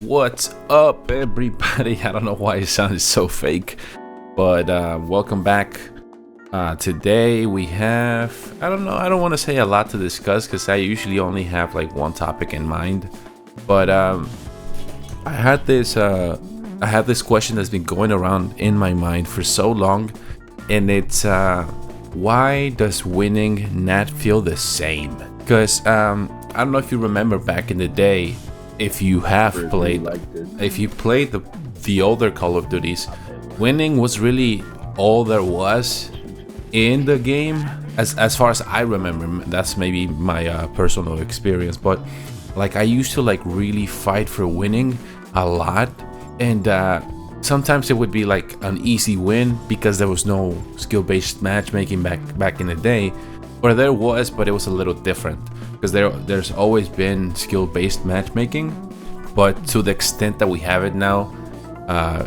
What's up, everybody? I don't know why it sounded so fake, but welcome back. Today we have, I don't want to say a lot to discuss because I usually only have like one topic in mind. But I had this question that's been going around in my mind for so long, and it's why does winning not feel the same? Because I don't know if you remember back in the day. If you played the older Call of Duties, winning was really all there was in the game, as far as I remember. That's maybe my personal experience, but like I used to like really fight for winning a lot, and sometimes it would be like an easy win because there was no skill-based matchmaking back in the day, or there was, but it was a little different. Because there's always been skill-based matchmaking, but to the extent that we have it now,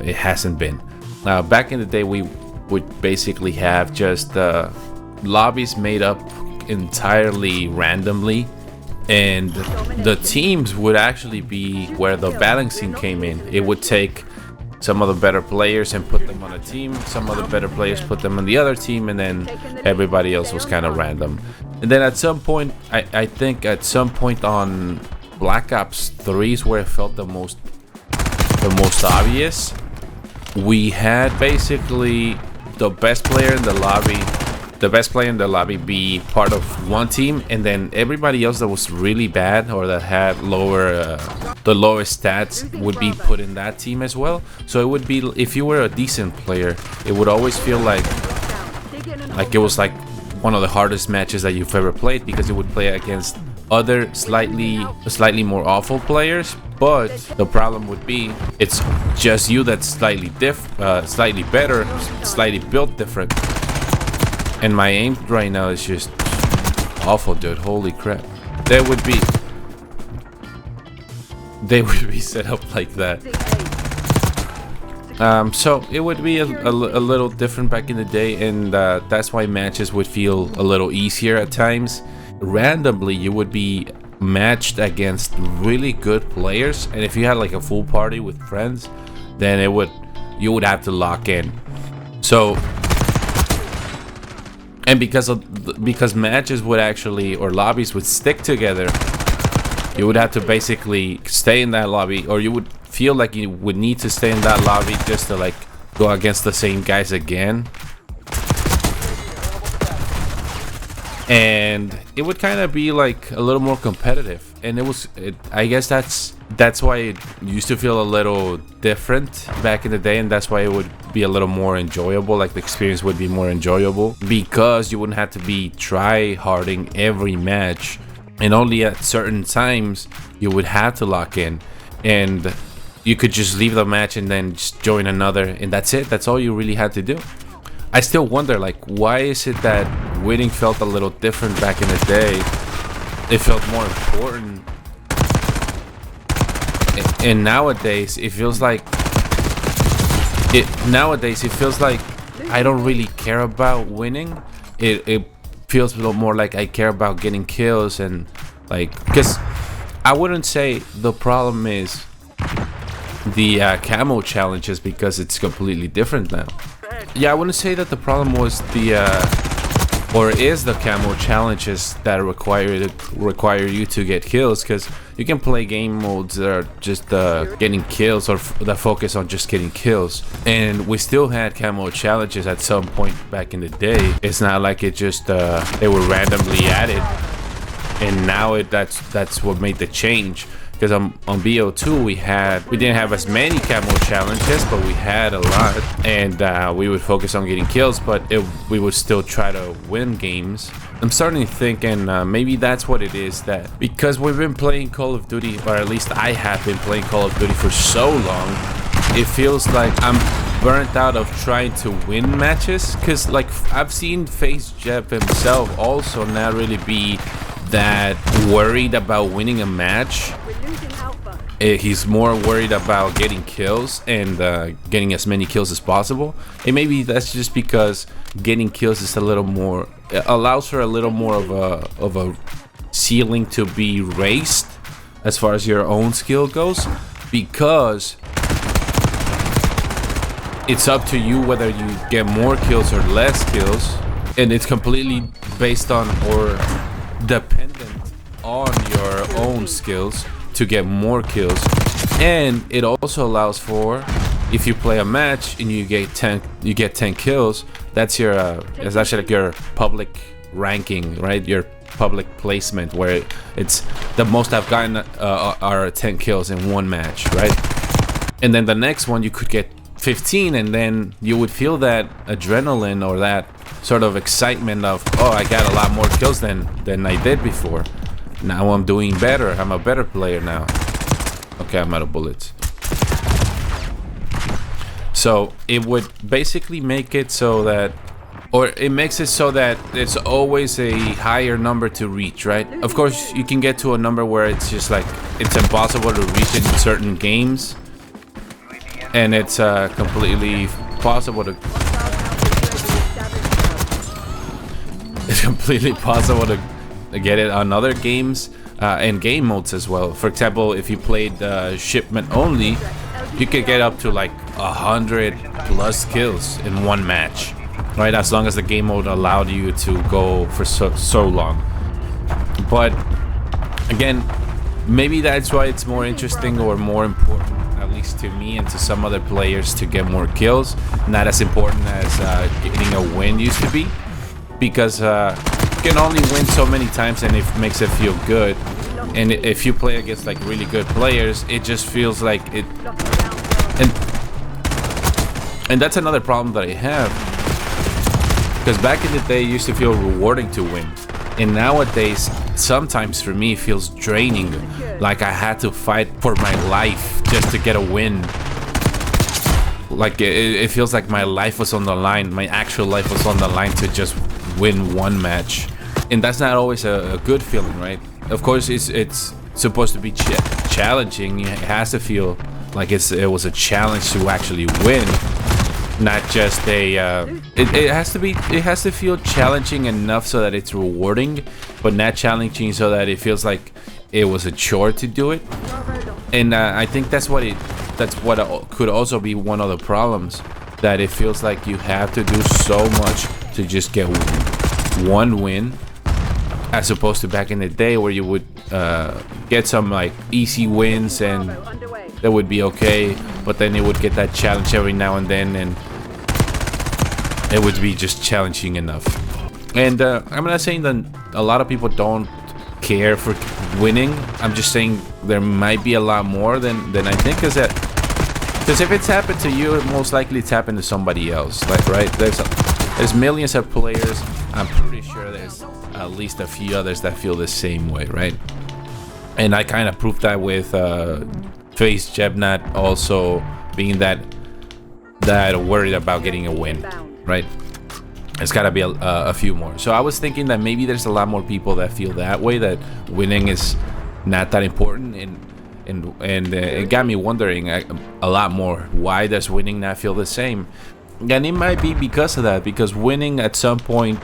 it hasn't been. Back in the day, we would basically have just lobbies made up entirely randomly, and the teams would actually be where the balancing came in. It would take some of the better players and put them on a team, some of the better players put them on the other team, and then everybody else was kind of random. And then at some point, I think at some point on Black Ops 3 is where it felt the most obvious. We had basically the best player in the lobby be part of one team, and then everybody else that was really bad or that had the lowest stats would be put in that team as well. So it would be, if you were a decent player, it would always feel like it was like one of the hardest matches that you've ever played, because it would play against other slightly more awful players. But the problem would be it's just you that's slightly better, slightly built different. And my aim right now is just awful, dude. Holy crap. They would be set up like that. So it would be a little different back in the day, and that's why matches would feel a little easier at times. Randomly, you would be matched against really good players, and if you had like a full party with friends, then you would have to lock in. So, and because matches would actually, or lobbies would stick together, you would have to basically stay in that lobby, or you would feel like you would need to stay in that lobby just to like go against the same guys again. And it would kind of be like a little more competitive, and I guess that's why it used to feel a little different back in the day, and that's why it would be a little more enjoyable. Like the experience would be more enjoyable because you wouldn't have to be try-harding every match, and only at certain times you would have to lock in, and you could just leave the match and then just join another, and that's it. That's all you really had to do. I still wonder, like, why is it that winning felt a little different back in the day? It felt more important, and nowadays it feels like I don't really care about winning. It feels a little more like I care about getting kills, and like, because I wouldn't say the problem is the camo challenges, because it's completely different now. Yeah, I wouldn't say that the problem was the camo challenges that require you to get kills, because you can play game modes that are just getting kills, or that focus on just getting kills, and we still had camo challenges at some point back in the day. It's not like it just they were randomly added, and now that's what made the change. Because on BO2 we didn't have as many camo challenges, but we had a lot, and we would focus on getting kills, but we would still try to win games. I'm starting to think, and maybe that's what it is, that because we've been playing Call of Duty, or at least I have been playing Call of Duty for so long, it feels like I'm burnt out of trying to win matches. Because like I've seen FaZe Jeff himself also not really be that worried about winning a match. He's more worried about getting kills and getting as many kills as possible. And maybe that's just because getting kills is a little more, allows for a little more of a ceiling to be raised as far as your own skill goes. because it's up to you whether you get more kills or less kills, and it's completely based on or dependent on your own skills to get more kills. And it also allows for, if you play a match and you get 10 kills, that's your it's actually like your public ranking, right? Your public placement, where it's the most I've gotten are 10 kills in one match, right? And then the next one you could get 15, and then you would feel that adrenaline or that sort of excitement of, oh, I got a lot more kills than I did before. Now I'm doing better. I'm a better player now. Okay, I'm out of bullets. So it would basically make it so that, or it makes it so that it's always a higher number to reach, right? Of course, you can get to a number where it's just like, it's impossible to reach in certain games. And it's completely possible to get it on other games and game modes as well. For example, if you played shipment only, you could get up to like 100+ kills in one match, right? As long as the game mode allowed you to go for so long. But again, maybe that's why it's more interesting or more important, at least to me and to some other players, to get more kills. Not as important as getting a win used to be, because you can only win so many times and it makes it feel good. And if you play against like really good players, it just feels like it. And that's another problem that I have, because back in the day it used to feel rewarding to win, and nowadays sometimes for me it feels draining, like I had to fight for my life just to get a win. Like it feels like my life was on the line, my actual life was on the line to just win one match. And that's not always a good feeling, right? Of course it's supposed to be challenging. It has to feel like it was a challenge to actually win, not just a it has to feel challenging enough so that it's rewarding, but not challenging so that it feels like it was a chore to do it. And I think that's what could also be one of the problems, that it feels like you have to do so much to just get one win, as opposed to back in the day where you would get some like easy wins and that would be okay, but then it would get that challenge every now and then, and it would be just challenging enough. And I'm not saying that a lot of people don't care for winning. I'm just saying there might be a lot more than I think, because if it's happened to you, most likely it's happened to somebody else. Like, right, there's millions of players. I'm pretty sure there's at least a few others that feel the same way, right? And I kind of proved that with FaZe Jebnat also being that worried about getting a win, right? It's got to be a few more. So I was thinking that maybe there's a lot more people that feel that way, that winning is not that important, and it got me wondering a lot more, why does winning not feel the same? And it might be because of that, because winning at some point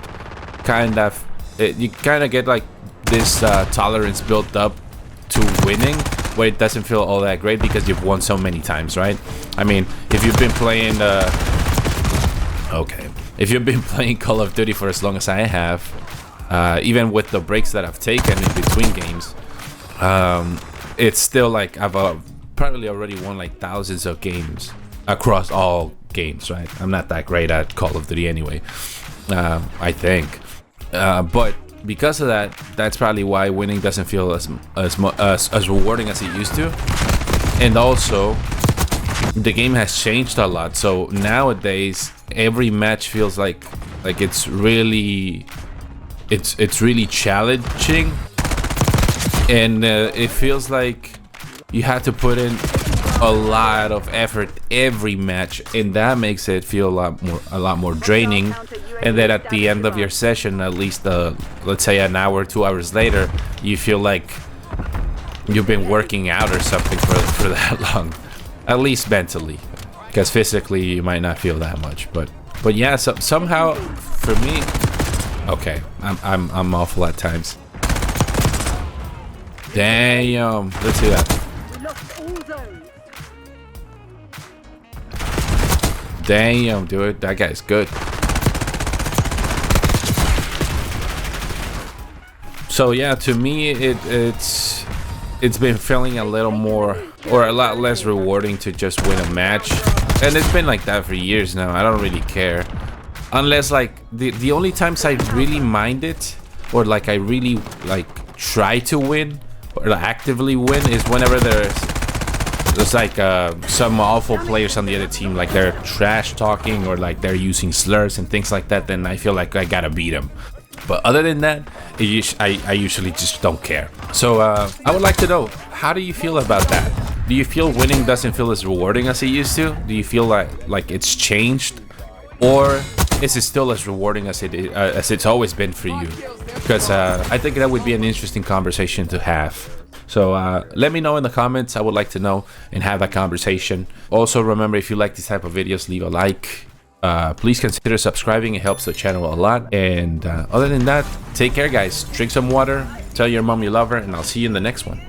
you kind of get like this tolerance built up to winning, where it doesn't feel all that great because you've won so many times, right? I mean, if you've been playing if you've been playing Call of Duty for as long as I have, even with the breaks that I've taken in between games, it's still like I've probably already won like thousands of games across all games, right? I'm not that great at Call of Duty anyway, I think, but because of that, that's probably why winning doesn't feel as rewarding as it used to. And also, the game has changed a lot, so nowadays every match feels like it's really challenging, and it feels like you have to put in a lot of effort every match, and that makes it feel a lot more draining. And then at the end of your session, at least let's say an hour, 2 hours later, you feel like you've been working out or something for that long, at least mentally, because physically you might not feel that much. But yeah, somehow for me, okay, I'm awful at times. Damn, let's see that. Damn, dude, that guy's good. So yeah, to me, it's been feeling a little more, or a lot less rewarding to just win a match, and it's been like that for years now. I don't really care, unless like the only times I really mind it, or like I really like try to win or actively win, is whenever there's like some awful players on the other team, like they're trash talking or like they're using slurs and things like that. Then I feel like I gotta beat them. But other than that, I usually just don't care. So I would like to know, how do you feel about that? Do you feel winning doesn't feel as rewarding as it used to? Do you feel like it's changed, or is it still as rewarding as it's always been for you? Because I think that would be an interesting conversation to have. So let me know in the comments. I would like to know and have that conversation. Also, remember, if you like this type of videos, leave a like. Please consider subscribing. It helps the channel a lot. And other than that, take care, guys. Drink some water. Tell your mom you love her, and I'll see you in the next one.